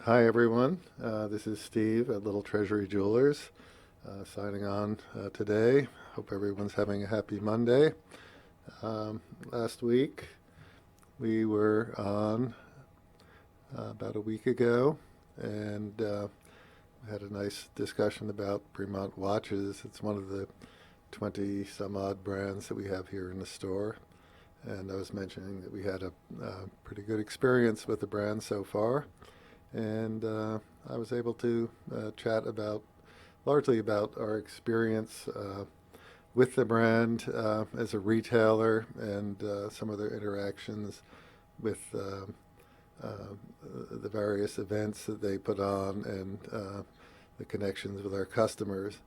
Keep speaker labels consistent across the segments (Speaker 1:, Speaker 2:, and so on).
Speaker 1: Hi, everyone. This is Steve at Little Treasury Jewelers, signing on today. Hope everyone's having a happy Monday. Last week, we were on about a week ago, and we had a nice discussion about Bremont watches. It's one of the 20 some odd brands that we have here in the store. And I was mentioning that we had a pretty good experience with the brand so far. And I was able to chat largely about our experience with the brand as a retailer and some of their interactions with the various events that they put on and the connections with our customers.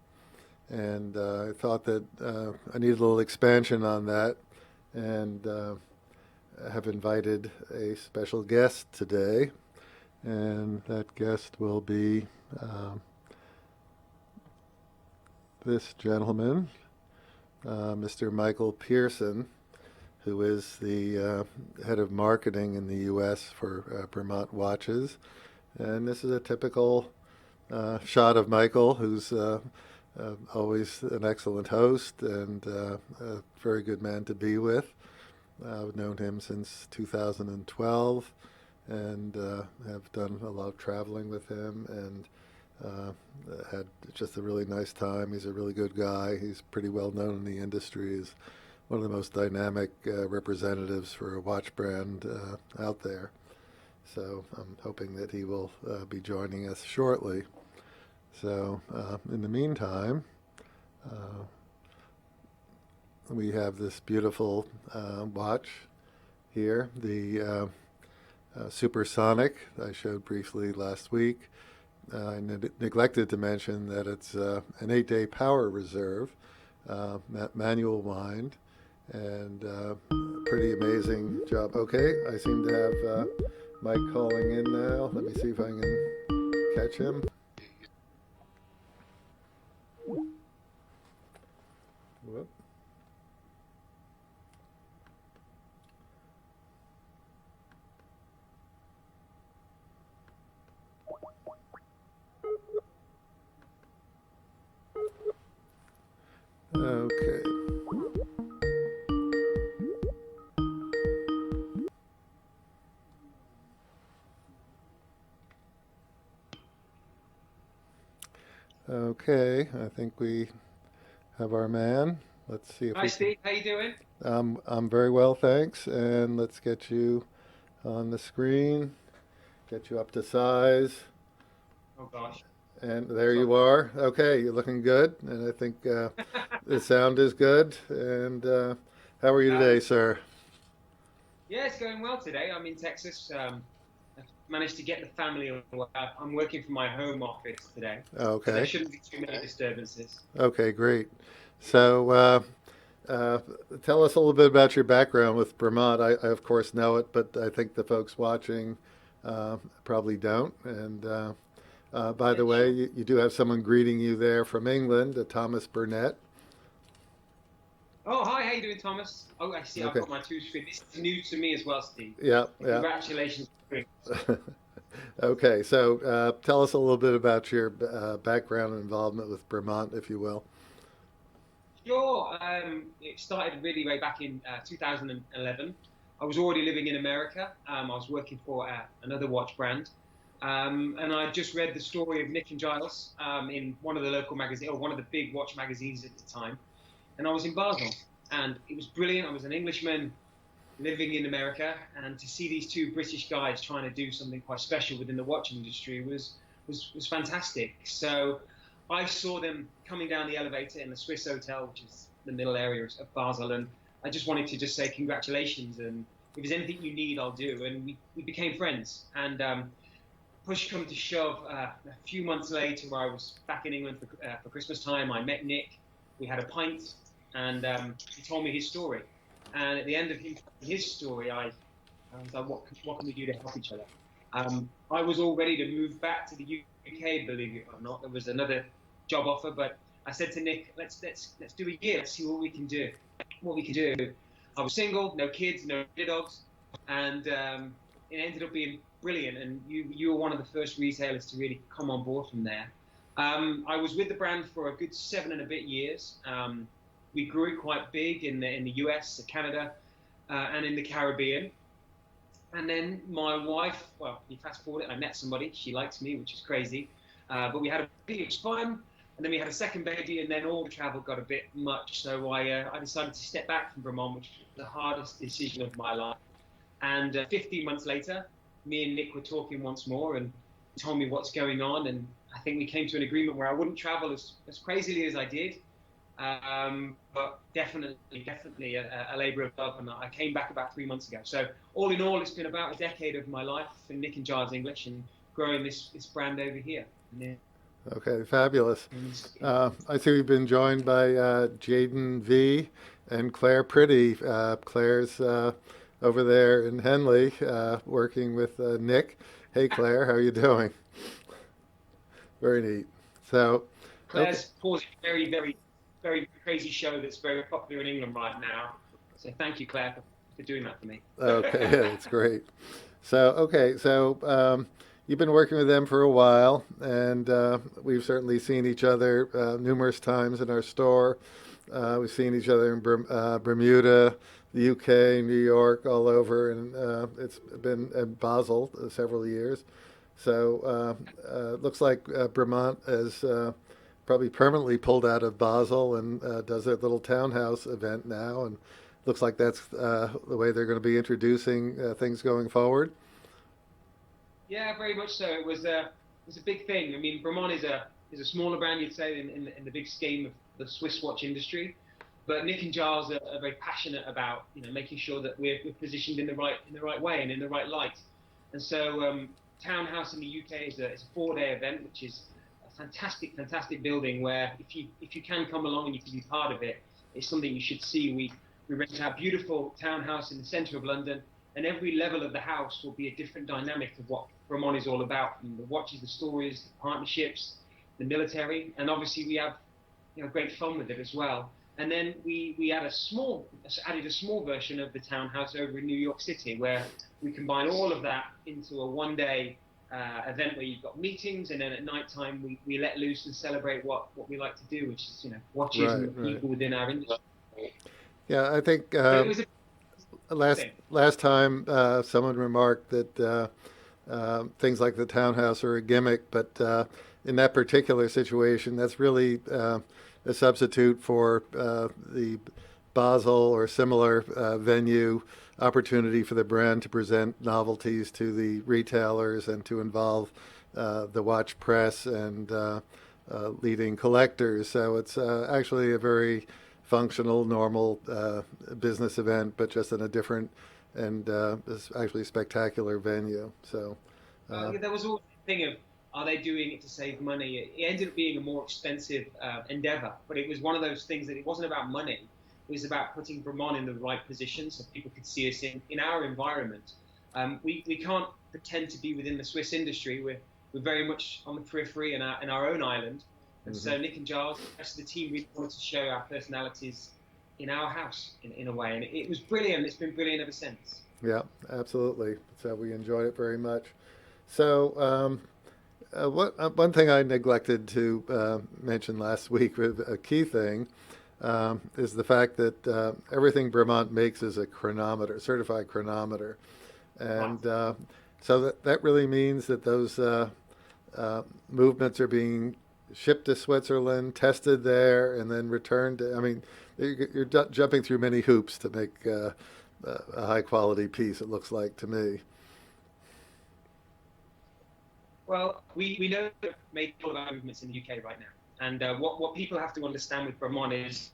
Speaker 1: And I thought that I needed a little expansion on that, and have invited a special guest today, and that guest will be this gentleman, Mr. Michael Pearson, who is the head of marketing in the U.S. for Vermont Watches. And this is a typical shot of Michael, who's always an excellent host and a very good man to be with. I've known him since 2012 and have done a lot of traveling with him, and had just a really nice time. He's a really good guy. He's pretty well known in the industry. He's one of the most dynamic representatives for a watch brand out there. So I'm hoping that he will be joining us shortly. So in the meantime, we have this beautiful watch here, the Supersonic I showed briefly last week. I neglected to mention that it's an 8-day power reserve, manual wind, and pretty amazing job. Okay, I seem to have Mike calling in now. Let me see if I can catch him. Whoop. Okay. Okay, I think we have our man. Let's see if
Speaker 2: Hi
Speaker 1: we can.
Speaker 2: Steve, how you doing?
Speaker 1: I'm very well, thanks. And let's get you on the screen, get you up to size.
Speaker 2: Oh gosh,
Speaker 1: And there
Speaker 2: sorry.
Speaker 1: you are. Okay, you're looking good. And I think the sound is good. And how are you
Speaker 2: Uh,
Speaker 1: today, sir?
Speaker 2: yeah, it's going well today. I'm in Texas. I've managed to get the family away. I'm working from my home office today, so there
Speaker 1: Okay.
Speaker 2: shouldn't be too many disturbances.
Speaker 1: Okay, great. So uh, tell us a little bit about your background with Vermont. I of course know it, but I think the folks watching probably don't. And by
Speaker 2: Yeah,
Speaker 1: the way,
Speaker 2: sure.
Speaker 1: you do have someone greeting you there from England, Thomas Burnett.
Speaker 2: Oh, hi, how you doing, Thomas? Oh, I see. I've
Speaker 1: Okay.
Speaker 2: got my two screen. This is new to me as well, Steve.
Speaker 1: Yeah,
Speaker 2: And
Speaker 1: yeah.
Speaker 2: congratulations.
Speaker 1: Okay, so tell us a little bit about your background and involvement with Vermont, if you will.
Speaker 2: Sure. It started really way back in 2011. I was already living in America. I was working for another watch brand. And I just read the story of Nick and Giles in one of the local magazines, or one of the big watch magazines at the time. And I was in Basel. And it was brilliant. I was an Englishman living in America. And to see these two British guys trying to do something quite special within the watch industry was fantastic. So I saw them coming down the elevator in the Swiss Hotel, which is the middle area of Basel, and I just wanted to just say congratulations. And if there's anything you need, I'll do. And we became friends. And push come to shove, a few months later, where I was back in England for Christmas time, I met Nick. We had a pint, and he told me his story. And at the end of his story, I was like, what can we do to help each other? I was all ready to move back to the UK, believe it or not. There was another job offer, but I said to Nick, let's do a year. Let's see what we can do. What we can do. I was single, no kids, no dogs, and it ended up being brilliant, and you were one of the first retailers to really come on board from there. I was with the brand for a good 7 and a bit years. We grew it quite big in the US, Canada, and in the Caribbean. And then my wife, well, you fast forward it, I met somebody, she liked me, which is crazy. But we had a baby, it was fun. And then we had a second baby, and then all the travel got a bit much. So I decided to step back from Vermont, which was the hardest decision of my life. And 15 months later, me and Nick were talking once more, and he told me what's going on. And I think we came to an agreement where I wouldn't travel as crazily as I did. But definitely a labor of love, and I came back about 3 months ago. So all in all, it's been about a decade of my life in Nick and Giles English and growing this brand over here. Yeah.
Speaker 1: Okay, fabulous. I see we've been joined by Jaden V and Claire Pretty. Claire's over there in Henley working with Nick. Hey, Claire, how are you doing? Very neat. So,
Speaker 2: Claire's pausing a very crazy show that's very popular in England right now. So thank you, Claire, for doing that for me.
Speaker 1: Okay, that's great. So you've been working with them for a while, and we've certainly seen each other numerous times in our store. We've seen each other in Bermuda, the UK, New York, all over, and it's been in Basel several years. So looks like Bremont has probably permanently pulled out of Basel and does their little townhouse event now, and looks like that's the way they're going to be introducing things going forward.
Speaker 2: Yeah, very much so. It was a big thing. I mean, Bremont is a smaller brand, you'd say, in the big scheme of the Swiss watch industry. But Nick and Giles are very passionate about making sure that we're positioned in the right way and in the right light. And so Townhouse in the UK is a 4-day event, which is a fantastic building where if you can come along and you can be part of it, it's something you should see. We rent our beautiful townhouse in the centre of London, and every level of the house will be a different dynamic of what Bremont is all about. From the watches, the stories, the partnerships, the military, and obviously we have great fun with it as well. And then we added a small version of the townhouse over in New York City, where we combine all of that into a 1-day event where you've got meetings, and then at night time we let loose and celebrate what we like to do, which is watches and the people within our industry.
Speaker 1: Yeah, I think last time someone remarked that things like the townhouse are a gimmick, but in that particular situation, that's really a substitute for the Basel or similar venue opportunity for the brand to present novelties to the retailers and to involve the watch press and leading collectors. So it's actually a very functional, normal business event, but just in a different and actually spectacular venue. So
Speaker 2: there was always the thing of, are they doing it to save money? It ended up being a more expensive endeavor, but it was one of those things that it wasn't about money. It was about putting Bremont in the right position so people could see us in our environment. We can't pretend to be within the Swiss industry. We're very much on the periphery in our own island. And so Nick and Giles, the rest of the team, really wanted to show our personalities in our house in a way. And it was brilliant. It's been brilliant ever since.
Speaker 1: Yeah, absolutely. So we enjoyed it very much. So one thing I neglected to mention last week, with a key thing, is the fact that everything Bremont makes is a chronometer, certified chronometer. And so that really means that those movements are being shipped to Switzerland, tested there, and then returned. I mean, you're jumping through many hoops to make a high-quality piece, it looks like to me.
Speaker 2: Well, we know that we make all of our movements in the UK right now. And what people have to understand with Bremont is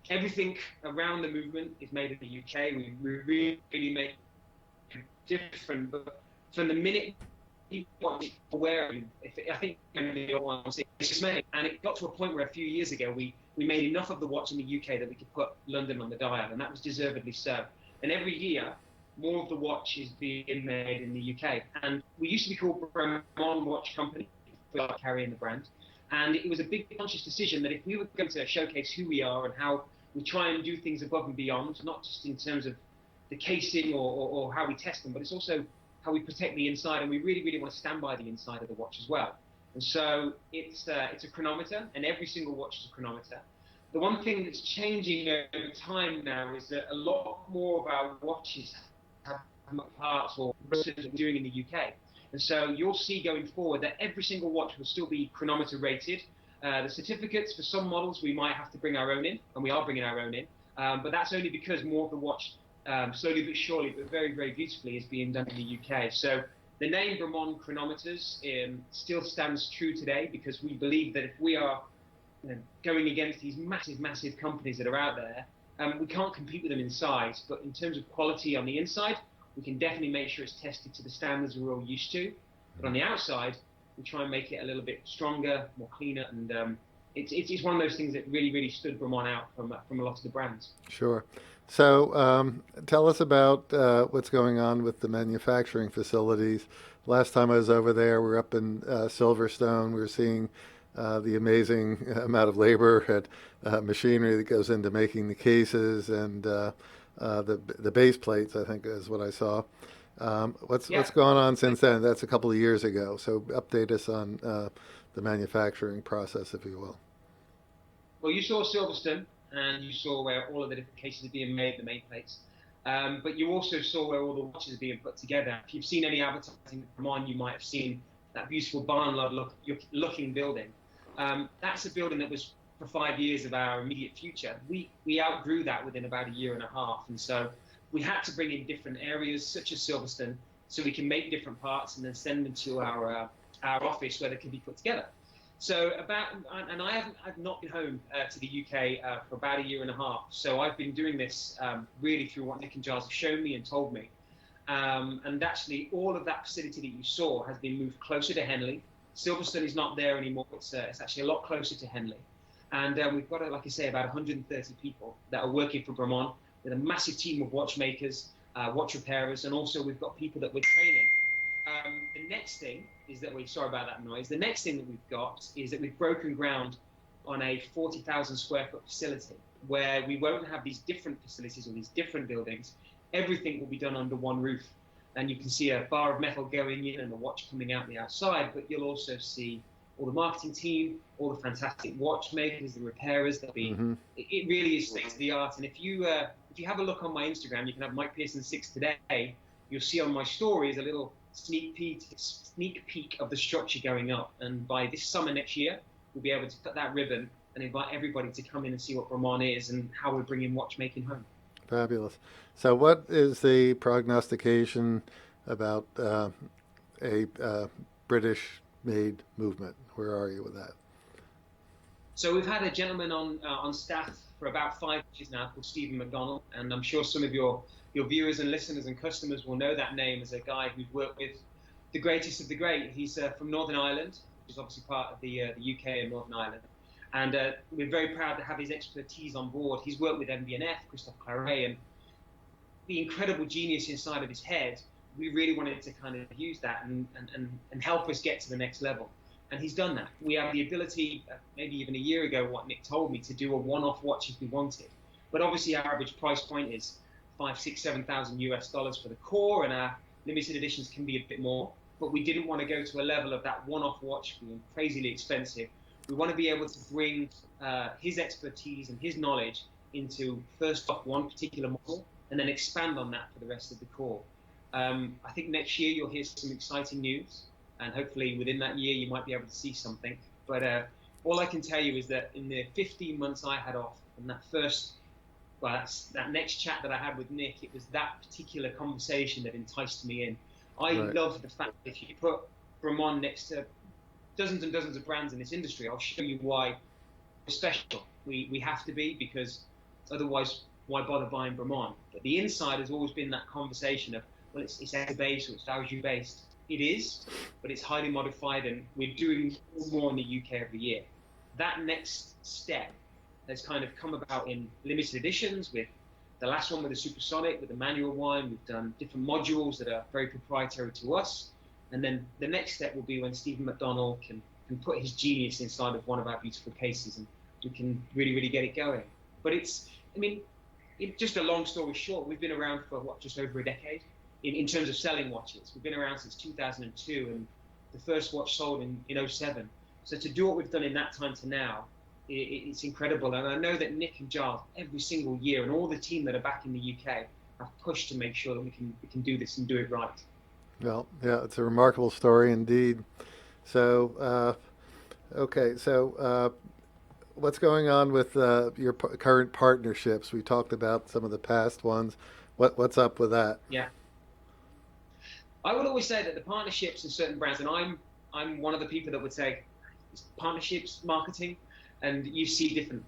Speaker 2: everything around the movement is made in the UK. We really make it different. But from the minute people want to be aware of it, I think it's just made. And it got to a point where a few years ago we made enough of the watch in the UK that we could put London on the dial, and that was deservedly so. And every year, more of the watch is being made in the UK. And we used to be called Bremont Watch Company for carrying the brand. And it was a big conscious decision that if we were going to showcase who we are and how we try and do things above and beyond, not just in terms of the casing or how we test them, but it's also how we protect the inside, and we really, really want to stand by the inside of the watch as well. And so it's a chronometer, and every single watch is a chronometer. The one thing that's changing over time now is that a lot more of our watches have parts or that we're doing in the UK. And so you'll see going forward that every single watch will still be chronometer rated. The certificates for some models we might have to bring our own in, and we are bringing our own in. But that's only because more of the watch, slowly but surely, but very, very beautifully, is being done in the UK. So the name Bremont chronometers still stands true today, because we believe that if we are going against these massive, massive companies that are out there, we can't compete with them in size. But in terms of quality on the inside, we can definitely make sure it's tested to the standards we're all used to. But on the outside, we try and make it a little bit stronger, more cleaner, and it's one of those things that really, really stood Bremont out from a lot of the brands.
Speaker 1: Sure. So tell us about what's going on with the manufacturing facilities. Last time I was over there, we were up in Silverstone. We were seeing the amazing amount of labor and machinery that goes into making the cases and the base plates, I think is what I saw. What's gone on since then? That's a couple of years ago. So update us on the manufacturing process, if you will.
Speaker 2: Well, you saw Silverstone, and you saw where all of the different cases are being made, the main plates. But you also saw where all the watches are being put together. If you've seen any advertising from on, you might have seen that beautiful barn-looking building. That's a building that was for 5 years of our immediate future. We outgrew that within about a year and a half, and so we had to bring in different areas such as Silverstone so we can make different parts and then send them to our office where they can be put together. So I've not been home to the UK for about a year and a half. So I've been doing this really through what Nick and Giles have shown me and told me. And actually, all of that facility that you saw has been moved closer to Henley. Silverstone is not there anymore. It's actually a lot closer to Henley. And we've got, like I say, about 130 people that are working for Bremont, with a massive team of watchmakers, watch repairers, and also we've got people that we're training. The next thing is that sorry about that noise. The next thing that we've got is that we've broken ground on a 40,000 square foot facility where we won't have these different facilities or these different buildings. Everything will be done under one roof. And you can see a bar of metal going in and a watch coming out the outside, but you'll also see all the marketing team, all the fantastic watchmakers, the repairers. It really is state of the art. And if you have a look on my Instagram, you can have Mike Pearson 6 today. You'll see on my stories a little sneak peek of the structure going up. And by this summer next year, we'll be able to cut that ribbon and invite everybody to come in and see what Bremont is and how we're bringing watchmaking home.
Speaker 1: Fabulous. So what is the prognostication about a British-made movement? Where are you with that?
Speaker 2: So we've had a gentleman on staff for about 5 years now called Mcdonald, and I'm sure some of your viewers and listeners and customers will know that name as a guy who's worked with the greatest of the great. He's from Northern Ireland, which is obviously part of the UK and Northern Ireland. And we're very proud to have his expertise on board. He's worked with MB&F, Christophe Claret, and the incredible genius inside of his head. We really wanted to kind of use that and help us get to the next level. And he's done that. We have the ability, maybe even a year ago, what Nick told me, to do a one-off watch if we wanted. But obviously our average price point is $5,000, $6,000, $7,000 for the core, and our limited editions can be a bit more. But we didn't want to go to a level of that one-off watch being crazily expensive. We want to be able to bring his expertise and his knowledge into first off one particular model and then expand on that for the rest of the core. I think next year you'll hear some exciting news, and hopefully within that year you might be able to see something. But all I can tell you is that in the 15 months I had off, and that next chat that I had with Nick, it was that particular conversation that enticed me in. I love the fact that if you put Bremont next to dozens and dozens of brands in this industry, I'll show you why we're special. We have to be, because otherwise, why bother buying Bremont? But the inside has always been that conversation of, well, it's based or it's Dowager based. It is, but it's highly modified, and we're doing more in the UK every year. That next step has kind of come about in limited editions, with the last one with the supersonic, with the manual one. We've done different modules that are very proprietary to us. And then the next step will be when Mcdonald can put his genius inside of one of our beautiful cases, and we can really, really get it going. But just a long story short, we've been around for just over a decade. in terms of selling watches. We've been around since 2002, and the first watch sold in '07. So to do what we've done in that time to now, it's incredible. And I know that Nick and Giles, every single year, and all the team that are back in the UK, have pushed to make sure that we can do this and do it right.
Speaker 1: Well, yeah, it's a remarkable story indeed. So, okay, so what's going on with your current partnerships? We talked about some of the past ones. What's up with that?
Speaker 2: Yeah. I would always say that the partnerships in certain brands, and I'm one of the people that would say it's partnerships marketing, and you see different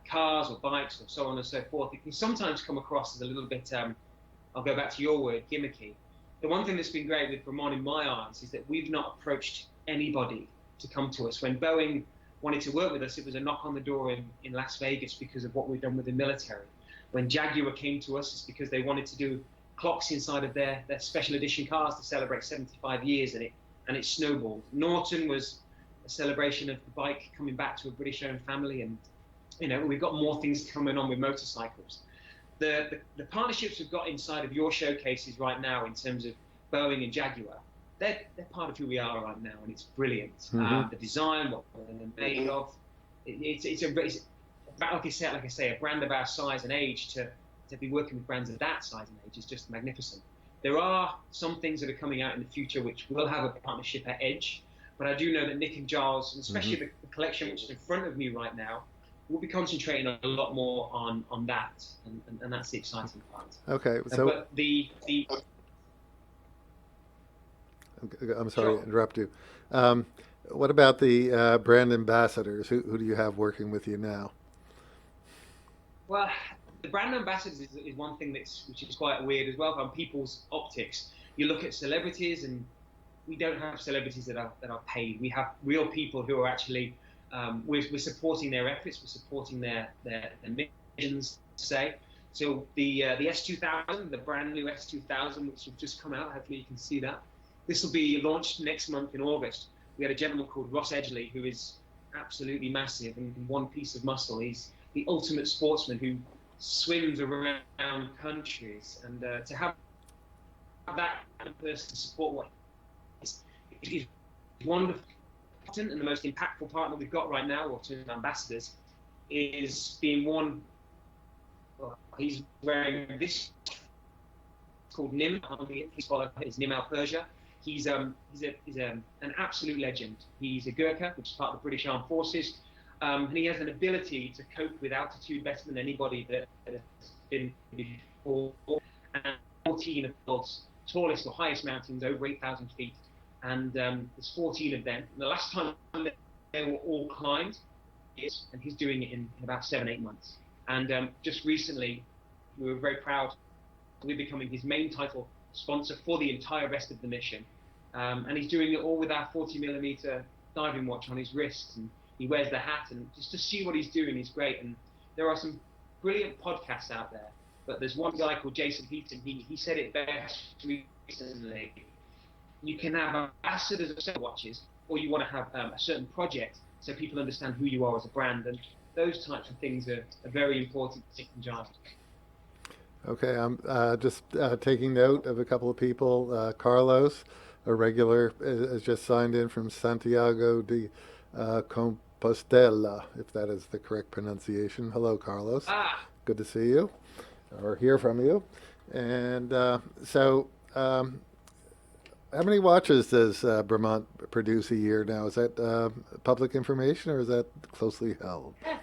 Speaker 2: cars or bikes or so on and so forth. It can sometimes come across as a little bit, I'll go back to your word, gimmicky. The one thing that's been great with Vermont in my eyes is that we've not approached anybody to come to us. When Boeing wanted to work with us, it was a knock on the door in Las Vegas because of what we've done with the military. When Jaguar came to us, it's because they wanted to do clocks inside of their special edition cars to celebrate 75 years, and it snowballed. Norton was a celebration of the bike coming back to a British-owned family, and we've got more things coming on with motorcycles. The partnerships we've got inside of your showcases right now in terms of Boeing and Jaguar, they're part of who we are right now, and it's brilliant.
Speaker 1: Mm-hmm.
Speaker 2: The design, what they're made of, it's like I say, a brand of our size and age to be working with brands of that size and age is just magnificent. There are some things that are coming out in the future which will have a partnership at Edge, but I do know that Nick and Giles, and especially the collection which is in front of me right now, will be concentrating a lot more on that, and that's the exciting part.
Speaker 1: Okay, so
Speaker 2: but
Speaker 1: I'm sorry to interrupt you. What about the brand ambassadors? Who do you have working with you now?
Speaker 2: Well, the brand ambassadors is one thing which is quite weird as well from people's optics. You look at celebrities, and we don't have celebrities that are paid. We have real people who are actually we're supporting their efforts, we're supporting their missions, to say. So the S2000, the brand new S2000, which have just come out, hopefully you can see that. This will be launched next month in August. We had a gentleman called Ross Edgley, who is absolutely massive and one piece of muscle. He's the ultimate sportsman who swims around countries, and to have that kind of person to support what is wonderful. And the most impactful partner we've got right now, or two ambassadors, is being one. He's wearing this called Nim. His father is Nim Al Persia. He's an absolute legend. He's a Gurkha, which is part of the British Armed Forces, and he has an ability to cope with altitude better than anybody that has been before. And 14 of the world's tallest or highest mountains, over 8,000 feet. And there's 14 of them. And the last time they were all climbed, and he's doing it in about 7-8 months. And just recently, we were very proud to be becoming his main title sponsor for the entire rest of the mission. And he's doing it all with our 40mm diving watch on his wrist, and he wears the hat, and just to see what he's doing is great. And there are some brilliant podcasts out there, but there's one guy called Jason Heaton. He said it best recently. You can have ambassadors of certain watches, or you want to have a certain project so people understand who you are as a brand, and those types of things are very important to Nick and Giles.
Speaker 1: Okay, I'm just taking note of a couple of people. Carlos, a regular, has just signed in from Santiago de Compostela, if that is the correct pronunciation. Hello, Carlos. Good to see you, or hear from you. And how many watches does Bremont produce a year now? Is that public information, or is that closely held?
Speaker 2: Yeah.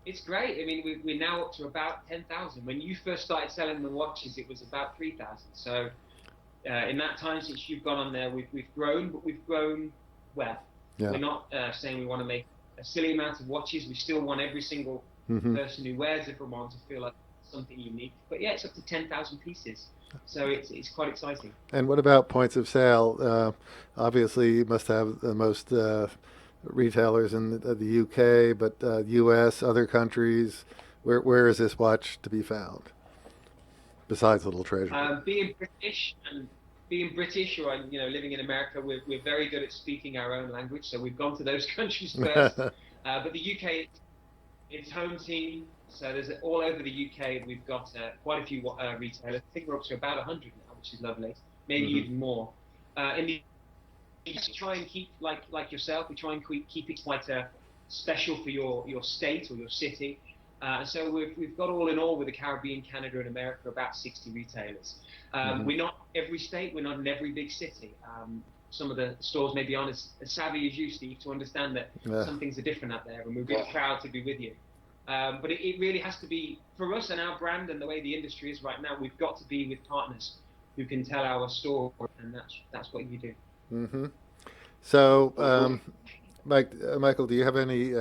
Speaker 2: It's great. I mean, we're now up to about 10,000. When you first started selling the watches, it was about 3,000. So in that time since you've gone on there, we've grown, but we've grown well. Yeah. We're not saying we want to make a silly amount of watches. We still want every single person who wears it Vermont to feel like something unique. But yeah, it's up to 10,000 pieces. So it's quite exciting.
Speaker 1: And what about points of sale? Obviously, you must have the most retailers in the UK, but US, other countries. Where is this watch to be found? Besides Little Treasure.
Speaker 2: Being British, or living in America, we're very good at speaking our own language. So we've gone to those countries first. But the UK, it's home team. So there's all over the UK. We've got quite a few retailers. I think we're up to about 100 now, which is lovely. Maybe
Speaker 1: Mm-hmm.
Speaker 2: even more. In the you try and keep like yourself. We try and keep it quite special for your state or your city. So we've got all in all with the Caribbean, Canada, and America about 60 retailers.
Speaker 1: Mm-hmm.
Speaker 2: We're not every state. We're not in every big city. Some of the stores maybe aren't as savvy as you, Steve, to understand that some things are different out there, and we're really proud to be with you. But it really has to be, for us and our brand and the way the industry is right now, we've got to be with partners who can tell our story, and that's what you do.
Speaker 1: Mm-hmm. So, Michael, do you have any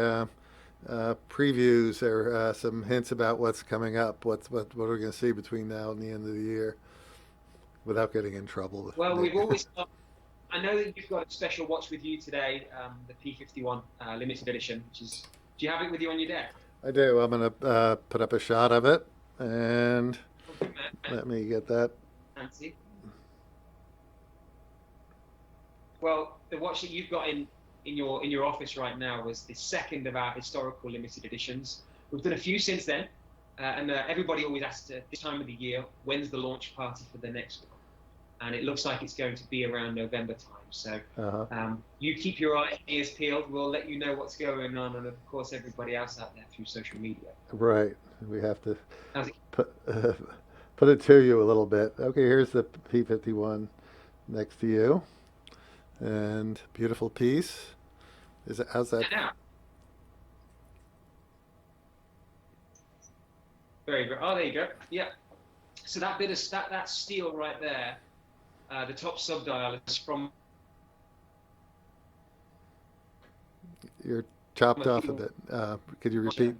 Speaker 1: previews or some hints about what's coming up? What we're going to see between now and the end of the year, without getting in trouble?
Speaker 2: Well, we've always. I know that you've got a special watch with you today, the P51 limited edition. Which is, do you have it with you on your desk?
Speaker 1: I do. I'm going to put up a shot of it, and let me get that.
Speaker 2: Fancy. Well, the watch that you've got in your office right now was the second of our historical limited editions. We've done a few since then, and everybody always asks this time of the year, when's the launch party for the next one? And it looks like it's going to be around November time. So you keep your eyes and ears peeled. We'll let you know what's going on, and of course everybody else out there through social media.
Speaker 1: Right. We have to put it to you a little bit. Okay, here's the P51 next to you, and beautiful piece. How's that?
Speaker 2: Yeah. Very good. Oh, there you go. Yeah. So that bit of that steel right there, the top subdial is from.
Speaker 1: You're chopped off a bit. Could you repeat?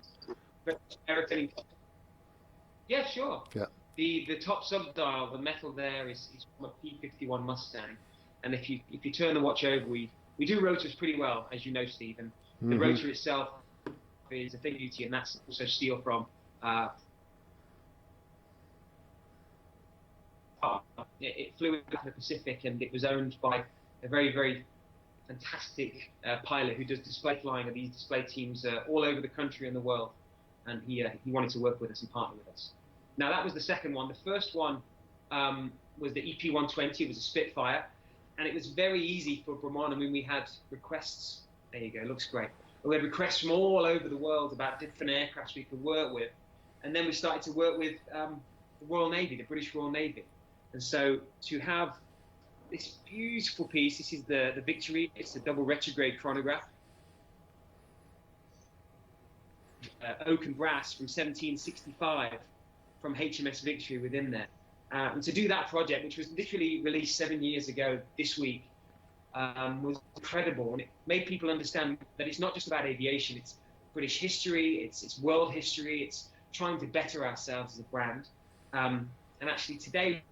Speaker 2: Yeah, sure.
Speaker 1: Yeah.
Speaker 2: The top subdial, the metal there is from a P51 Mustang, and if you turn the watch over, we do rotors pretty well, as you know, Steve. And the rotor itself is a thing of beauty, and that's also steel from. It flew into the Pacific, and it was owned by a very, very fantastic pilot who does display flying of these display teams all over the country and the world. And he wanted to work with us and partner with us. Now, that was the second one. The first one was the EP120. It was a Spitfire. And it was very easy for Bremont. I mean, we had requests. There you go. Looks great. We had requests from all over the world about different aircrafts we could work with. And then we started to work with the Royal Navy, the British Royal Navy. And so to have this beautiful piece, this is the Victory. It's a double retrograde chronograph. Oak and brass from 1765 from HMS Victory within there. And to do that project, which was literally released 7 years ago this week, was incredible. And it made people understand that it's not just about aviation, it's British history, it's world history, it's trying to better ourselves as a brand. And actually today,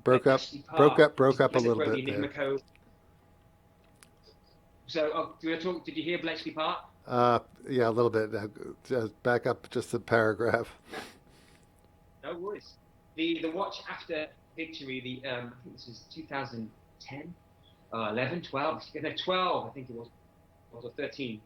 Speaker 1: broke up a little bit there.
Speaker 2: Code. So, did you hear Bletchley Park?
Speaker 1: Yeah, a little bit. Back up just a paragraph.
Speaker 2: No worries. The watch after Victory, I think this is 2010, 11, 12, 12, I think it was, or 13.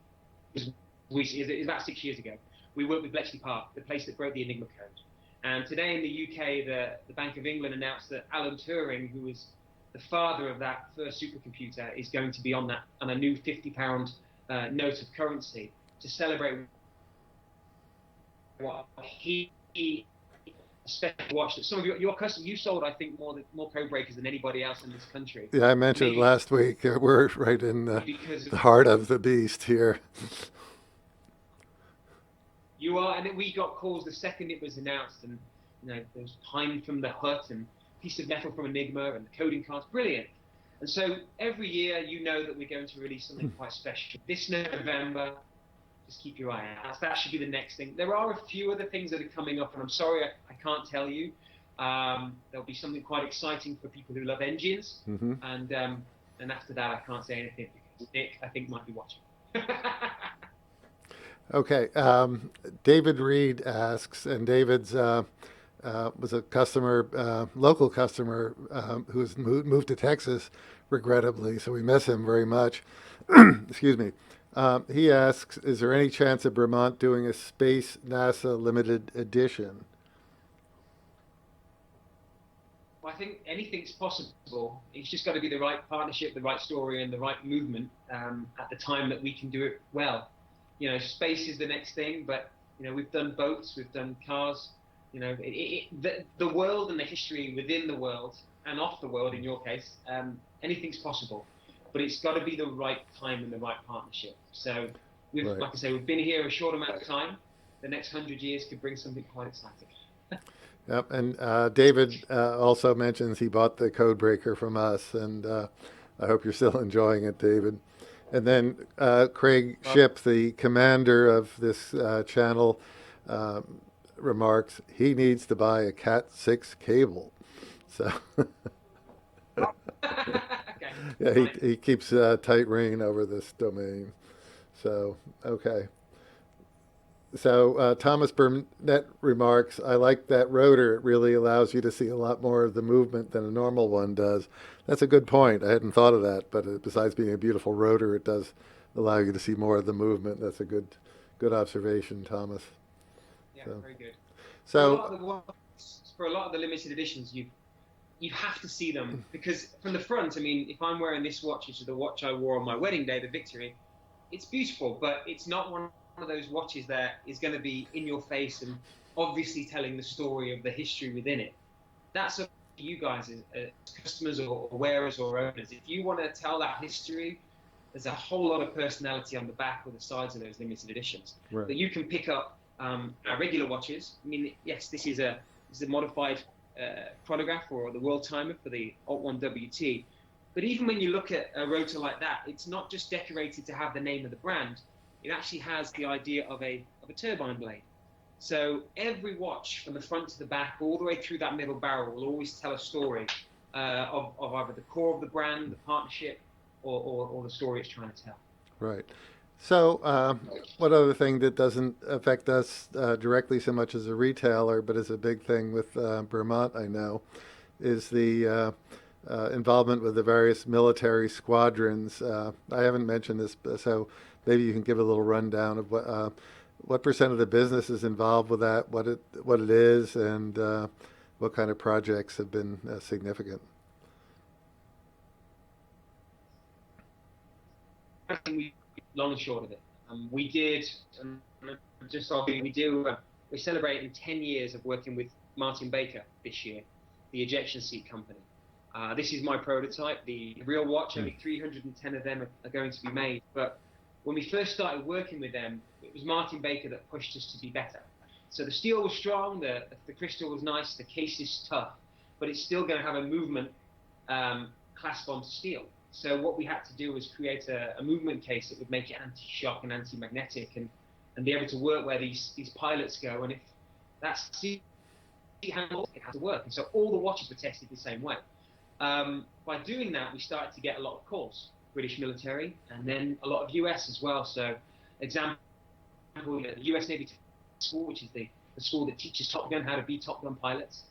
Speaker 2: It was about 6 years ago. We worked with Bletchley Park, the place that broke the Enigma code. And today in the UK, the Bank of England announced that Alan Turing, who was the father of that first supercomputer, is going to be on a new £50 note of currency to celebrate what he a special watch that some of your customers, you sold, I think, more code breakers than anybody else in this country.
Speaker 1: Yeah, I mentioned it last week. We're right in the heart of the beast here.
Speaker 2: You are, and then we got calls the second it was announced, and there was pine from the hut and piece of metal from Enigma and the coding cards, brilliant. And so every year, you know that we're going to release something quite special. This November, just keep your eye out. That should be the next thing. There are a few other things that are coming up, and I'm sorry I can't tell you. There'll be something quite exciting for people who love engines, and after that, I can't say anything because Nick, I think, might be watching.
Speaker 1: Okay, David Reed asks, and David's was a customer, local customer, who's moved to Texas, regrettably, so we miss him very much. Excuse me. He asks, is there any chance of Bremont doing a Space NASA limited edition?
Speaker 2: Well, I think anything's possible. It's just got to be the right partnership, the right story, and the right movement at the time that we can do it well. Space is the next thing, but we've done boats, we've done cars. The world and the history within the world and off the world, in your case, anything's possible, but it's got to be the right time and the right partnership. So,
Speaker 1: Right.
Speaker 2: like I say, we've been here a short amount of time. The next 100 years could bring something quite exciting.
Speaker 1: Yep, and David also mentions he bought the code breaker from us, and I hope you're still enjoying it, David. And then CraigShipp, the commander of this channel, uh, remarks he needs to buy a Cat 6 cable. So
Speaker 2: Okay.
Speaker 1: yeah,
Speaker 2: Right.
Speaker 1: he keeps tight rein over this domain. So okay. So Thomas Burnett remarks, I like that rotor. It really allows you to see a lot more of the movement than a normal one does. That's a good point. I hadn't thought of that, but besides being a beautiful rotor, it does allow you to see more of the movement. That's a good observation, Thomas.
Speaker 2: Yeah,
Speaker 1: So,
Speaker 2: very good.
Speaker 1: so
Speaker 2: For a lot of the limited editions, you have to see them because from the front, I mean, if I'm wearing this watch, which is the watch I wore on my wedding day, the Victory, it's beautiful, but it's not one of those watches that is going to be in your face and obviously telling the story of the history within it. That's up to you guys as customers or wearers or owners. If you want to tell that history, there's a whole lot of personality on the back or the sides of those limited editions
Speaker 1: right.
Speaker 2: that you can pick up. Our regular watches. I mean, yes, this is a modified chronograph or the world timer for the Alt 1 WT. But even when you look at a rotor like that, it's not just decorated to have the name of the brand. It actually has the idea of a turbine blade. So every watch from the front to the back, all the way through that middle barrel, will always tell a story of either the core of the brand, the partnership, or the story it's trying to tell.
Speaker 1: Right. So, one other thing that doesn't affect us directly so much as a retailer, but is a big thing with Vermont, I know, is the involvement with the various military squadrons. I haven't mentioned this, so maybe you can give a little rundown of what percent of the business is involved with that, what it is, and what kind of projects have been significant.
Speaker 2: Long and short of it, we did just we do we're celebrating 10 years of working with Martin Baker this year, the ejection seat company. This is my prototype, the real watch. Only 310 of them are going to be made. But when we first started working with them, it was Martin Baker that pushed us to be better. So the steel was strong, the crystal was nice, the case is tough, but it's still going to have a movement clasp onto steel. So what we had to do was create a movement case that would make it anti-shock and anti-magnetic and be able to work where these pilots go. And if that's seat handle, it has to work. And so all the watches were tested the same way. By doing that, we started to get a lot of calls, British military, and then a lot of US as well. So example, the US Navy School, which is the school that teaches Top Gun how to be Top Gun pilots.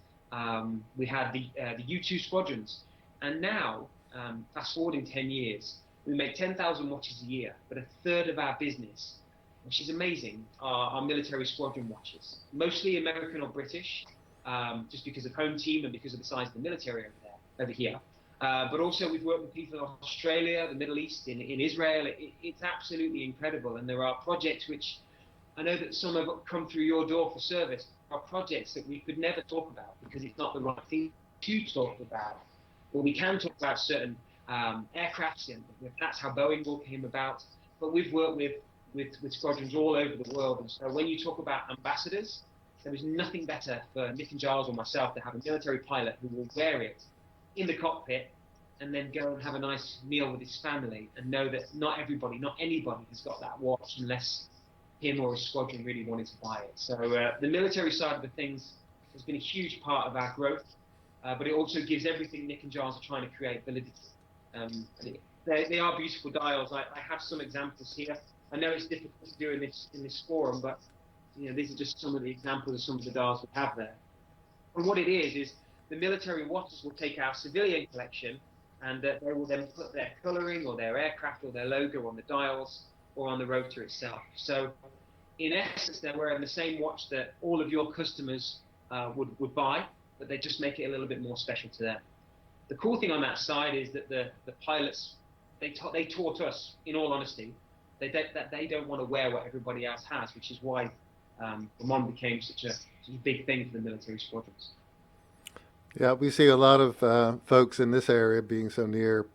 Speaker 2: We had the U-2 squadrons. And now, fast forwarding 10 years, we make 10,000 watches a year, but a third of our business, which is amazing, are military squadron watches. Mostly American or British, just because of home team and because of the size of the military over here. But also we've worked with people in Australia, the Middle East, in Israel. It's absolutely incredible. And there are projects which I know that some have come through your door for service, are projects that we could never talk about because it's not the right thing to talk about. Well, we can talk about certain aircrafts, and that's how Boeing all came about. But we've worked with squadrons all over the world. And so when you talk about ambassadors, there is nothing better for Nick and Giles or myself to have a military pilot who will wear it in the cockpit and then go and have a nice meal with his family and know that not everybody, not anybody has got that watch unless him or his squadron really wanted to buy it. So the military side of the things has been a huge part of our growth. But it also gives everything Nick and Giles are trying to create validity. They are beautiful dials. I have some examples here. I know it's difficult to do in this forum, but these are just some of the examples of some of the dials we have there. And what it is the military watches will take our civilian collection, and they will then put their colouring or their aircraft or their logo on the dials, or on the rotor itself. So in essence, they're wearing the same watch that all of your customers would buy, but they just make it a little bit more special to them. The cool thing on that side is that the pilots, they taught us, in all honesty, that they don't want to wear what everybody else has, which is why Vermont became such a big thing for the military squadrons.
Speaker 1: Yeah, we see a lot of folks in this area, being so near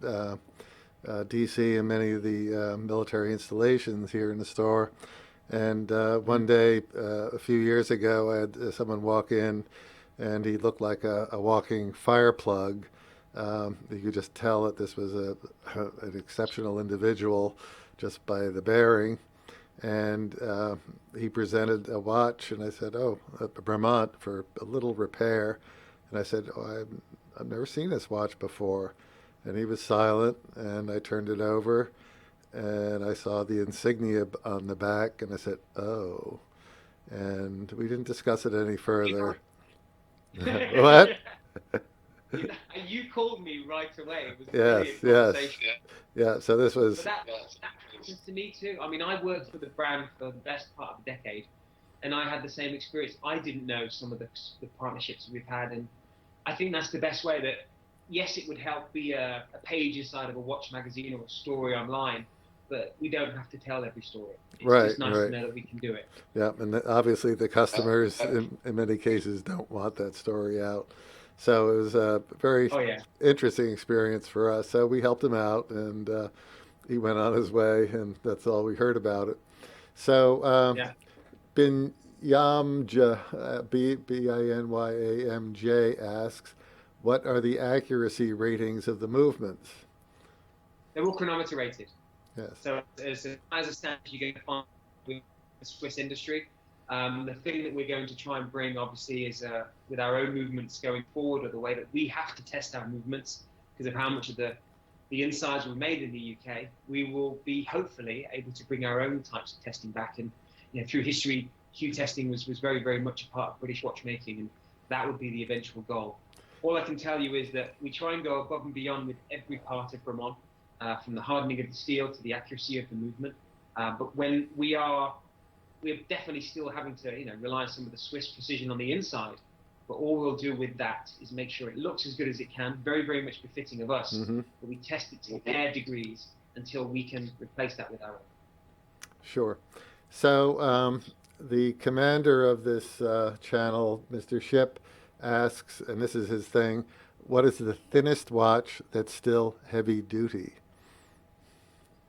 Speaker 1: DC and many of the military installations here in the store. And one day, a few years ago, I had someone walk in, and he looked like a walking fire plug. You could just tell that this was an exceptional individual just by the bearing. And he presented a watch, and I said, "Oh, Bremont for a little repair." And I said, "Oh, I've never seen this watch before." And he was silent, and I turned it over, and I saw the insignia on the back, and I said, "Oh." And we didn't discuss it any further. What?
Speaker 2: You called me right away. It was a
Speaker 1: Yes,
Speaker 2: brilliant
Speaker 1: yes.
Speaker 2: conversation.
Speaker 1: Yeah, so this was,
Speaker 2: But that happens to me too. I mean, I worked for the brand for the best part of a decade, and I had the same experience. I didn't know some of the partnerships we've had, and I think that's the best way. That yes, it would help be a page inside of a watch magazine or a story online, but we don't have to tell every story. It's
Speaker 1: right,
Speaker 2: just nice
Speaker 1: right.
Speaker 2: to know that we can do it.
Speaker 1: Yeah, and obviously the customers in many cases don't want that story out. So it was a very
Speaker 2: Oh yeah.
Speaker 1: interesting experience for us. So we helped him out, and he went on his way, and that's all we heard about it. So
Speaker 2: Yeah.
Speaker 1: Binyamja, Binyamj asks, what are the accuracy ratings of the movements?
Speaker 2: They're all chronometer rated.
Speaker 1: Yes.
Speaker 2: So as a standard, you're going to find with the Swiss industry. The thing that we're going to try and bring, obviously, is with our own movements going forward, or the way that we have to test our movements because of how much of the insides were made in the UK. We will be hopefully able to bring our own types of testing back. And through history, Q testing was very, very much a part of British watchmaking, and that would be the eventual goal. All I can tell you is that we try and go above and beyond with every part of Bremont. From the hardening of the steel to the accuracy of the movement. But when we're definitely still having to rely on some of the Swiss precision on the inside. But all we'll do with that is make sure it looks as good as it can, very, very much befitting of us.
Speaker 1: Mm-hmm.
Speaker 2: But we test it to their degrees until we can replace that with our own.
Speaker 1: Sure. So the commander of this channel, Mr. Shipp, asks, and this is his thing, what is the thinnest watch that's still heavy duty?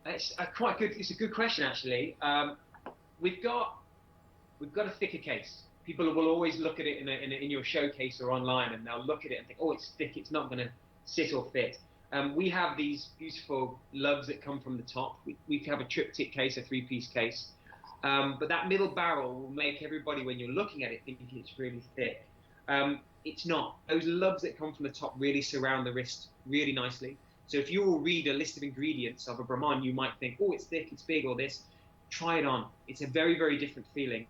Speaker 2: It's quite good. It's a good question, actually. We've got a thicker case. People will always look at it in your showcase or online, and they'll look at it and think, "Oh, it's thick. It's not going to sit or fit." We have these beautiful lugs that come from the top. We have a triptych case, a three-piece case, but that middle barrel will make everybody, when you're looking at it, think it's really thick. It's not. Those lugs that come from the top really surround the wrist really nicely. So if you will read a list of ingredients of a Bremont, you might think, oh, it's thick, it's big, or this. Try it on. It's a very, very different feeling.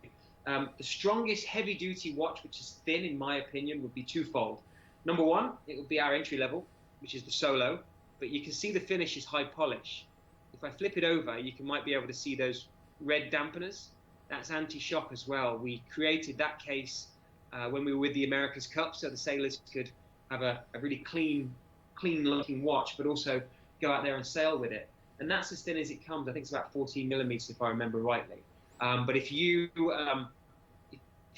Speaker 2: The strongest heavy-duty watch, which is thin, in my opinion, would be twofold. Number one, it would be our entry level, which is the Solo, but you can see the finish is high polish. If I flip it over, you might be able to see those red dampeners. That's anti-shock as well. We created that case when we were with the America's Cup, so the sailors could have a really clean looking watch, but also go out there and sail with it. And that's as thin as it comes. I think it's about 14 millimeters, if I remember rightly. But if you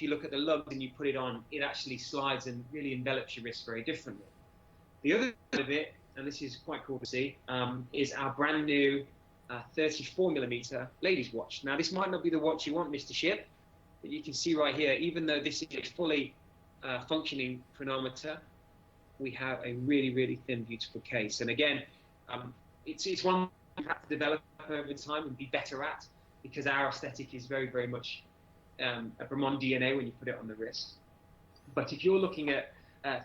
Speaker 2: look at the lugs and you put it on, it actually slides and really envelops your wrist very differently. The other side of it, and this is quite cool to see, is our brand new 34 millimeter ladies watch. Now, this might not be the watch you want, Mr. Shipp, but you can see right here, even though this is a fully functioning chronometer, we have a really, really thin, beautiful case. And again, it's one we have to develop over time and be better at, because our aesthetic is very, very much a Bremont DNA when you put it on the wrist. But if you're looking at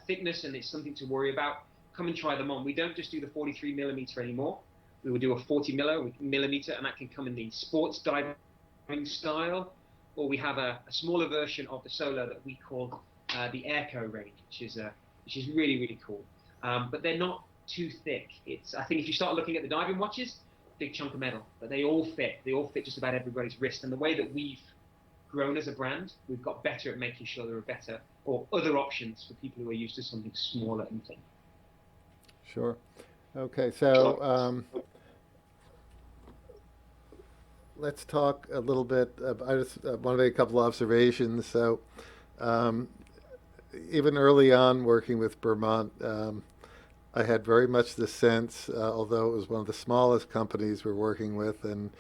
Speaker 2: thickness and it's something to worry about, come and try them on. We don't just do the 43 millimeter anymore. We will do a 40 millimeter, and that can come in the sports diving style, or we have a smaller version of the Solo that we call the Airco range, which is really, really cool. But they're not too thick. I think if you start looking at the diving watches, big chunk of metal, but they all fit. They all fit just about everybody's wrist. And the way that we've grown as a brand, we've got better at making sure there are better or other options for people who are used to something smaller and thin.
Speaker 1: Sure. Okay, so let's talk a little bit. I just want to make a couple observations. So, um, even early on working with Bremont, I had very much the sense, although it was one of the smallest companies we're working with and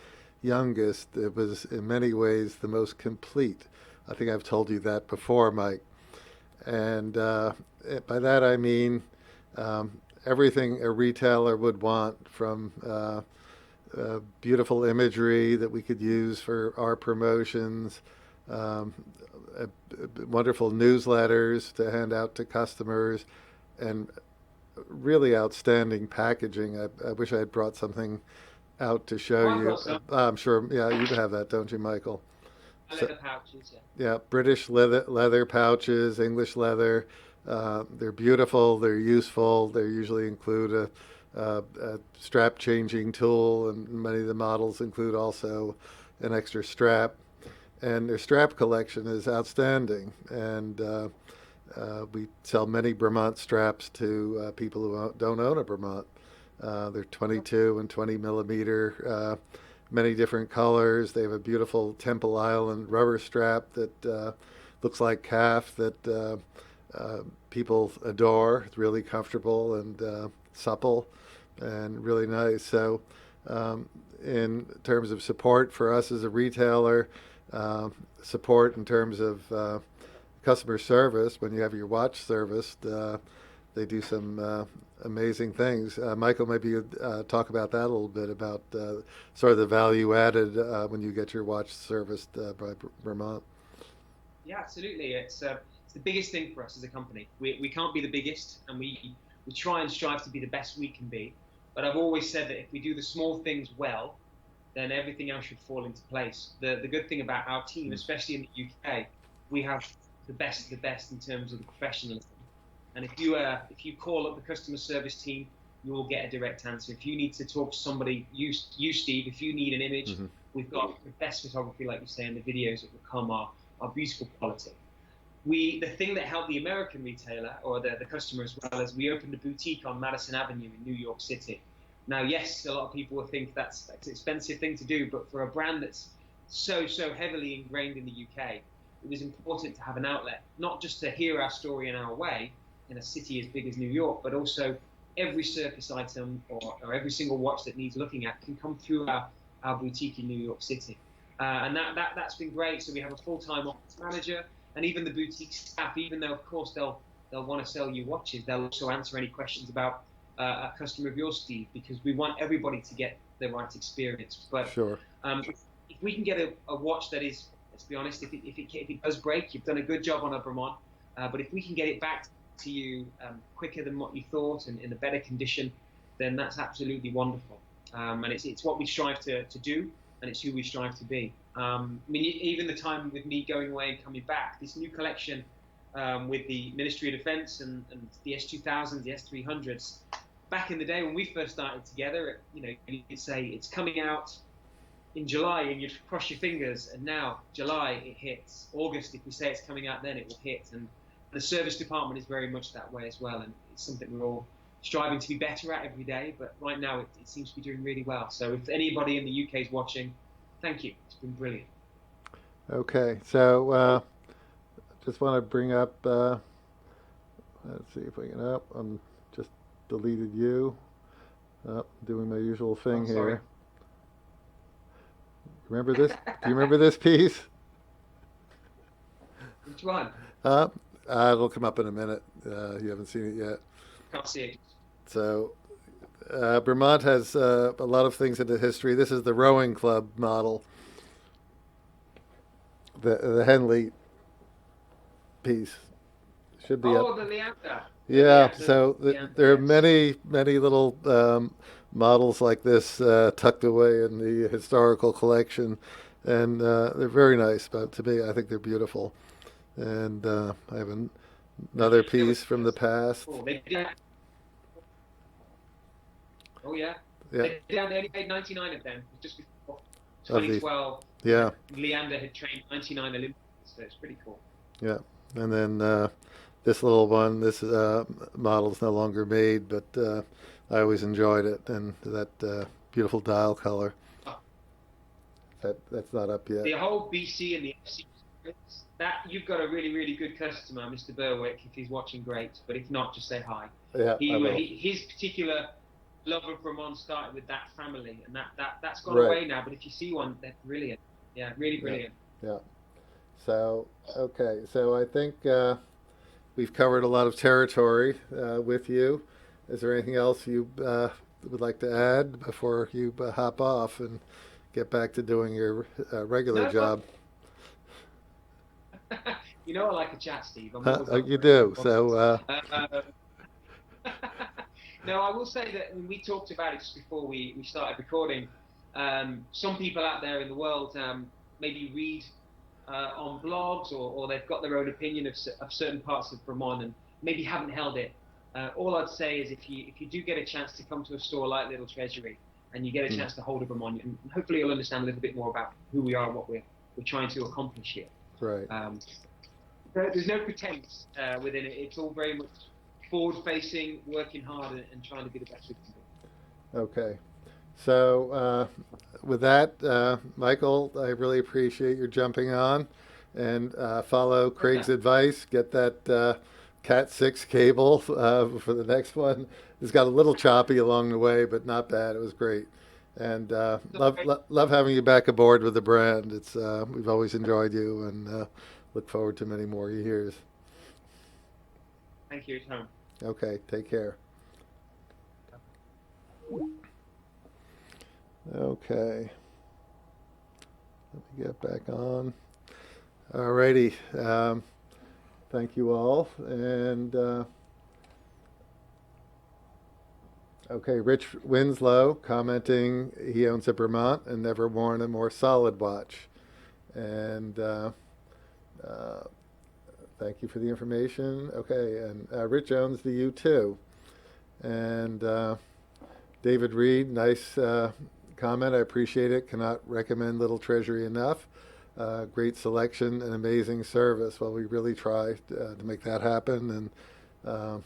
Speaker 1: youngest, it was in many ways the most complete. I think I've told you that before, Mike. And by that I mean everything a retailer would want, from beautiful imagery that we could use for our promotions, um, wonderful newsletters to hand out to customers, and really outstanding packaging. I wish I had brought something out to show you. I'm sure, yeah, you have that, don't you, Michael?
Speaker 2: Leather pouches,
Speaker 1: yeah, British leather pouches, English leather. They're beautiful. They're useful. They usually include a strap changing tool, and many of the models include also an extra strap. And their strap collection is outstanding. And we sell many Bremont straps to people who don't own a Bremont. They're 22 and 20 millimeter, many different colors. They have a beautiful Temple Island rubber strap that looks like calf that people adore. It's really comfortable and supple and really nice. So, in terms of support for us as a retailer, support in terms of customer service, when you have your watch serviced, they do some amazing things. Michael, maybe you'd talk about that a little bit, about sort of the value added when you get your watch serviced by Vermont.
Speaker 2: Yeah, absolutely. It's the biggest thing for us as a company. We can't be the biggest, and we try and strive to be the best we can be. But I've always said that if we do the small things well, then everything else should fall into place. The good thing about our team, especially in the UK, we have the best of the best in terms of the professionalism. And if you call up the customer service team, you will get a direct answer. If you need to talk to somebody, you Steve, if you need an image, we've got the best photography, like you say, and the videos that will come are beautiful quality. The thing that helped the American retailer, or the customer as well, is we opened a boutique on Madison Avenue in New York City. Now, yes, a lot of people will think that's an expensive thing to do, but for a brand that's so heavily ingrained in the UK, it was important to have an outlet, not just to hear our story in our way in a city as big as New York, but also every circus item or every single watch that needs looking at can come through our boutique in New York City. And that's been great. So we have a full-time office manager, and even the boutique staff, even though, of course, they'll want to sell you watches, they'll also answer any questions about a customer of yours, Steve, because we want everybody to get the right experience. But
Speaker 1: sure.
Speaker 2: If we can get a watch that is, let's be honest, if it does break, you've done a good job on a Bremont. But if we can get it back to you quicker than what you thought and in a better condition, then that's absolutely wonderful. And it's what we strive to do, and it's who we strive to be. I mean, even the time with me going away and coming back, this new collection with the Ministry of Defense and the S2000s, the S300s, back in the day when we first started together, you'd say it's coming out in July and you'd cross your fingers, and now July it hits. August, if we say it's coming out, then it will hit. And the service department is very much that way as well, and it's something we're all striving to be better at every day, but right now it seems to be doing really well. So if anybody in the UK is watching, thank you. It's been brilliant.
Speaker 1: Okay, so just want to bring up, let's see if we can, I'm just deleted you. Doing my usual thing here. Remember this? Do you remember this piece?
Speaker 2: Which one?
Speaker 1: It'll come up in a minute. You haven't seen it yet.
Speaker 2: Can't see it.
Speaker 1: So, Vermont has a lot of things in the history. This is the rowing club model, the Henley piece. Should be up.
Speaker 2: The Leander.
Speaker 1: Yeah, so there are many little models like this tucked away in the historical collection, and they're very nice. But to me, I think they're beautiful. And I have another piece from the past.
Speaker 2: Oh yeah.
Speaker 1: Yeah.
Speaker 2: They only made 99 of them just before
Speaker 1: Of the
Speaker 2: 2012.
Speaker 1: yeah.
Speaker 2: Leander had trained 99 Olympians, so it's pretty cool.
Speaker 1: Yeah. And then this little one, this model's no longer made, but I always enjoyed it, and that beautiful dial color.
Speaker 2: Oh,
Speaker 1: That's not up yet.
Speaker 2: the whole BC and the FC, that you've got a really, really good customer, Mr. Berwick. If he's watching, great. But if not, just say hi.
Speaker 1: Yeah, I will.
Speaker 2: His particular love of Vermont started with that family, and that's gone
Speaker 1: Right.
Speaker 2: away now. But if you see one, they're brilliant. Yeah, really brilliant.
Speaker 1: Yeah. So, okay. So I think we've covered a lot of territory with you. Is there anything else you would like to add before you hop off and get back to doing your regular
Speaker 2: No,
Speaker 1: job?
Speaker 2: you know I like a chat, Steve. I'm always up
Speaker 1: You
Speaker 2: for it.
Speaker 1: do. So,
Speaker 2: no, I will say that when we talked about it just before we started recording, some people out there in the world maybe read on blogs or they've got their own opinion of certain parts of Vermont and maybe haven't held it. All I'd say is if you do get a chance to come to a store like Little Treasury and you get a chance to hold a Vermont, and hopefully you'll understand a little bit more about who we are and what we're trying to accomplish here.
Speaker 1: right.
Speaker 2: There's no pretense within it. It's all very much forward-facing, working hard, and trying to be the best we can be.
Speaker 1: Okay. So with that, Michael, I really appreciate your jumping on, and follow Craig's advice. Get that Cat 6 cable for the next one. It's got a little choppy along the way, but not bad. It was great. And love having you back aboard with the brand. It's we've always enjoyed you, and look forward to many more years.
Speaker 2: Thank you, Tom.
Speaker 1: Okay, take care. Okay. Let me get back on. Alrighty. Thank you all. And okay, Rich Winslow commenting he owns a Bremont and never worn a more solid watch. And thank you for the information. Okay, and Rich owns the U2. And David Reed, nice comment. I appreciate it. Cannot recommend Little Treasury enough. Great selection and amazing service. Well, we really try to make that happen, and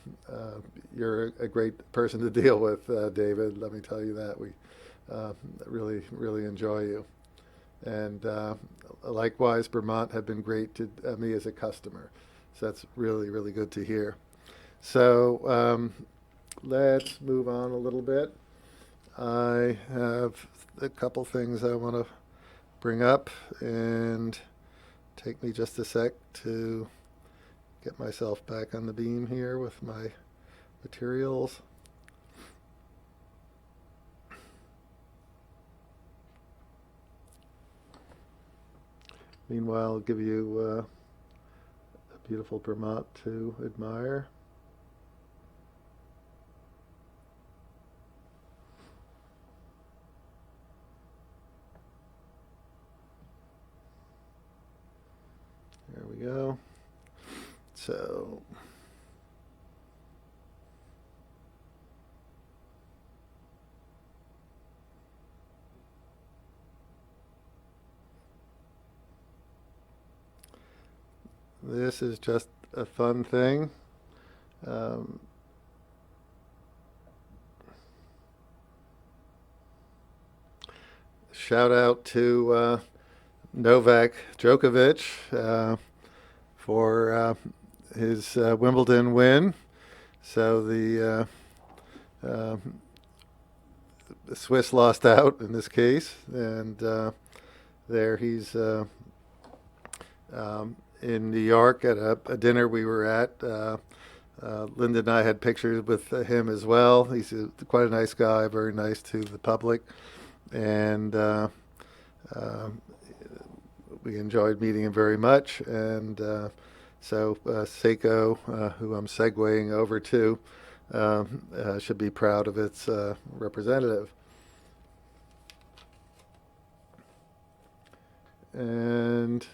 Speaker 1: you're a great person to deal with, David. Let me tell you that. We really, really enjoy you. And likewise, Bremont have been great to me as a customer. So that's really, really good to hear. So let's move on a little bit. I have a couple things I want to bring up, and take me just a sec to get myself back on the beam here with my materials. Meanwhile, I'll give you a beautiful Bremont to admire. There we go. So this is just a fun thing. Shout out to Novak Djokovic for his Wimbledon win. So the Swiss lost out in this case, and there he's in New York at a dinner we were at. Linda and I had pictures with him as well. He's quite a nice guy, very nice to the public, and we enjoyed meeting him very much. And so Seiko, who I'm segueing over to, should be proud of its representative. And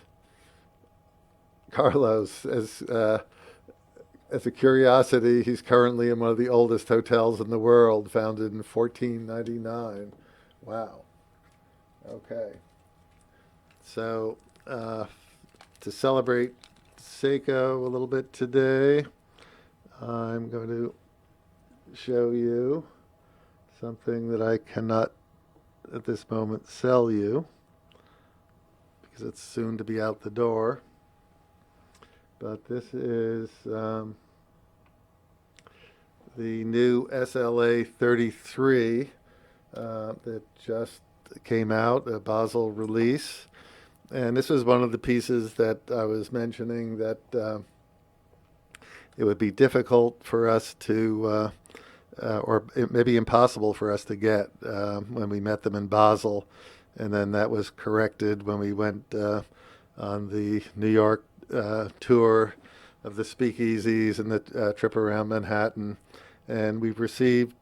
Speaker 1: Carlos, as as a curiosity, he's currently in one of the oldest hotels in the world, founded in 1499. Wow. Okay. So, to celebrate Seiko a little bit today, I'm going to show you something that I cannot at this moment sell you because it's soon to be out the door. But this is the new SLA 33 that just came out, a Basel release. And this was one of the pieces that I was mentioning that it would be difficult for us to, or it may be impossible for us to get when we met them in Basel. And then that was corrected when we went on the New York tour of the speakeasies and the trip around Manhattan. And we've received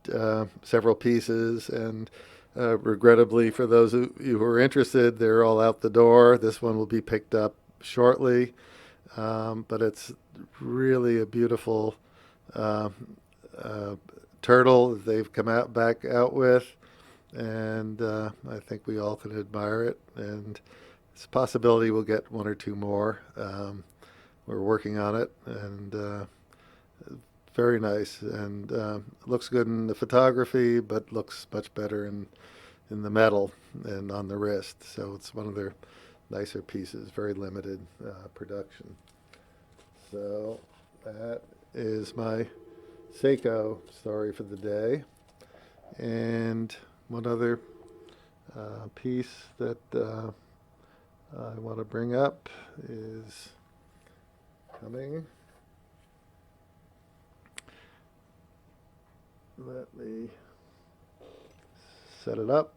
Speaker 1: several pieces, and regrettably, for those of you who are interested, they're all out the door. This one will be picked up shortly, but it's really a beautiful turtle that they've come back out with, and I think we all can admire it. And it's a possibility we'll get one or two more. We're working on it, and very nice, and looks good in the photography, but looks much better in the metal and on the wrist. So it's one of their nicer pieces, very limited production. So that is my Seiko story for the day. And one other piece that I want to bring up is coming. Let me set it up.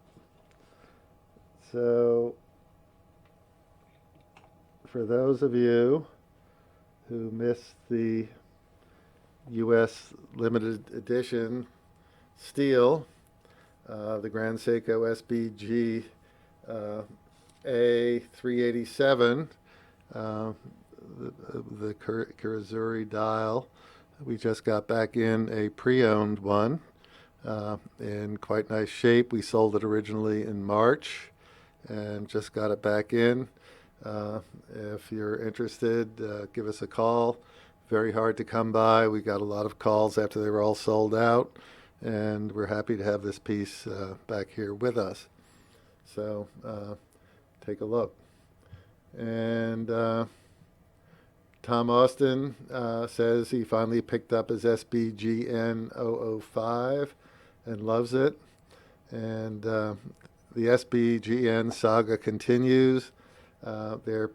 Speaker 1: So, for those of you who missed the U.S. limited edition steel, the Grand Seiko SBGE248, the Kurazuri dial. We just got back in a pre-owned one in quite nice shape. We sold it originally in March and just got it back in. If you're interested, give us a call. Very hard to come by. We got a lot of calls after they were all sold out, and we're happy to have this piece back here with us. So take a look. And Tom Austin says he finally picked up his SBGN 005 and loves it. And the SBGN saga continues. They're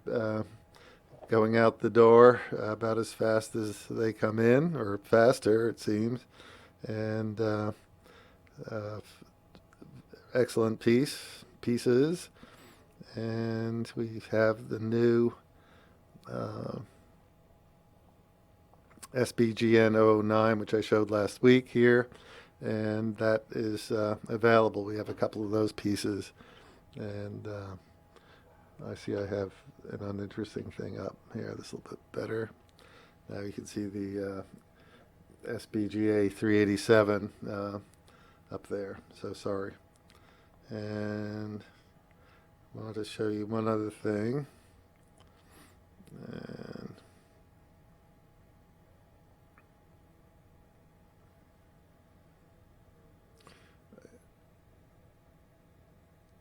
Speaker 1: going out the door about as fast as they come in, or faster, it seems. And excellent pieces. And we have the new SBGN 009, which I showed last week here, and that is available. We have a couple of those pieces, and I see I have an uninteresting thing up here. This is a little bit better. Now you can see the SBGA 387 up there, so sorry. And I wanted to show you one other thing. And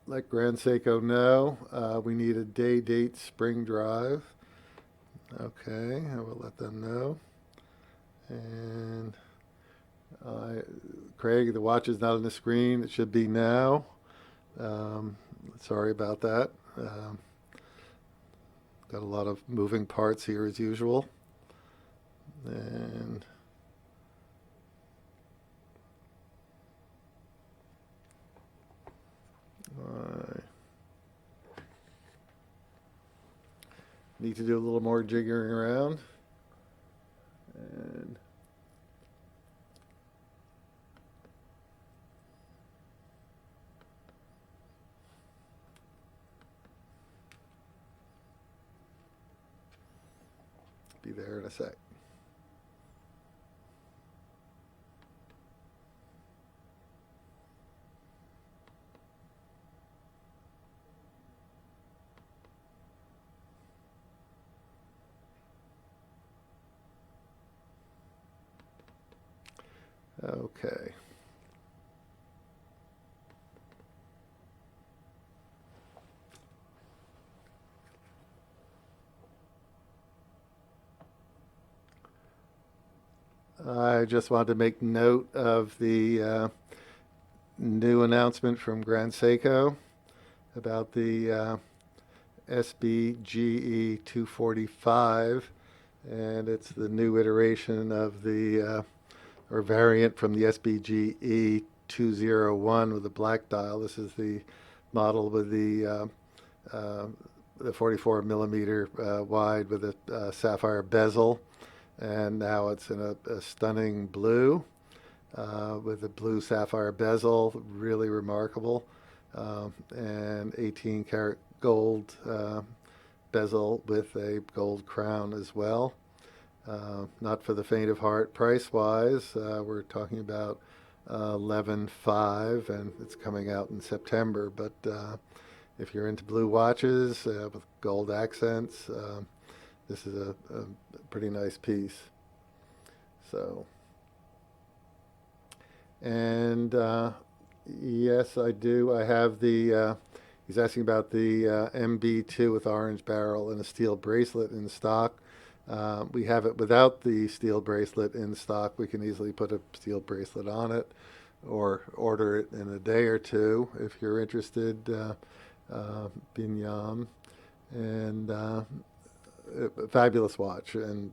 Speaker 1: let Grand Seiko know we need a day-date spring drive. Okay, I will let them know. And Craig, the watch is not on the screen. It should be now. Sorry about that. Got a lot of moving parts here as usual. And I need to do a little more jiggering around. And be there in a sec. Okay. I just wanted to make note of the new announcement from Grand Seiko about the SBGE245, and it's the new iteration of the or variant from the SBGE201 with the black dial. This is the model with the 44 millimeter wide with a sapphire bezel, and now it's in a stunning blue with a blue sapphire bezel, really remarkable, and 18 karat gold bezel with a gold crown as well. Not for the faint of heart price-wise. We're talking about 11.5, and it's coming out in September. But if you're into blue watches with gold accents, this is a pretty nice piece. So, and yes, I do. I have the. He's asking about the MB2 with orange barrel and a steel bracelet in stock. We have it without the steel bracelet in stock. We can easily put a steel bracelet on it or order it in a day or two if you're interested, Binyam. And a fabulous watch, and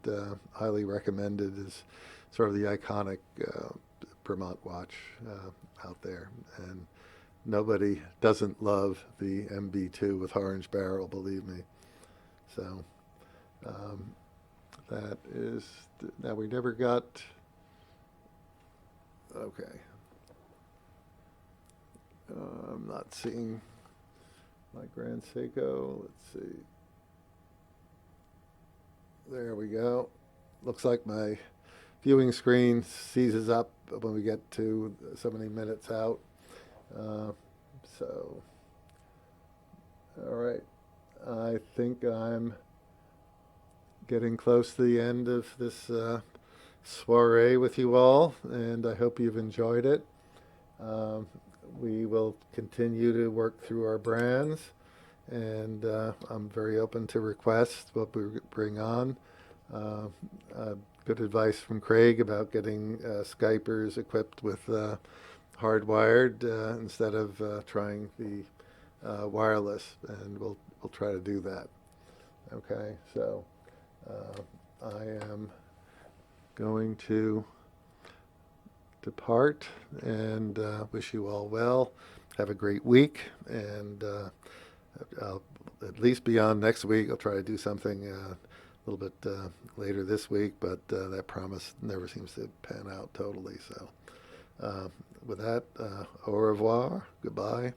Speaker 1: highly recommended as sort of the iconic Bremont watch out there. And nobody doesn't love the MB2 with orange barrel, believe me. So that is, now we never got, okay. I'm not seeing my Grand Seiko. Let's see. There we go. Looks like my viewing screen seizes up when we get to so many minutes out. So, all right. I think I'm getting close to the end of this soiree with you all, and I hope you've enjoyed it. We will continue to work through our brands, and I'm very open to requests, what we bring on. Good advice from Craig about getting Skypers equipped with hardwired instead of trying the wireless, and we'll try to do that. Okay, so I am going to depart and wish you all well. Have a great week, and I'll at least beyond next week. I'll try to do something a little bit later this week, but that promise never seems to pan out totally. So with that, au revoir, goodbye,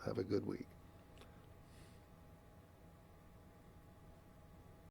Speaker 1: have a good week.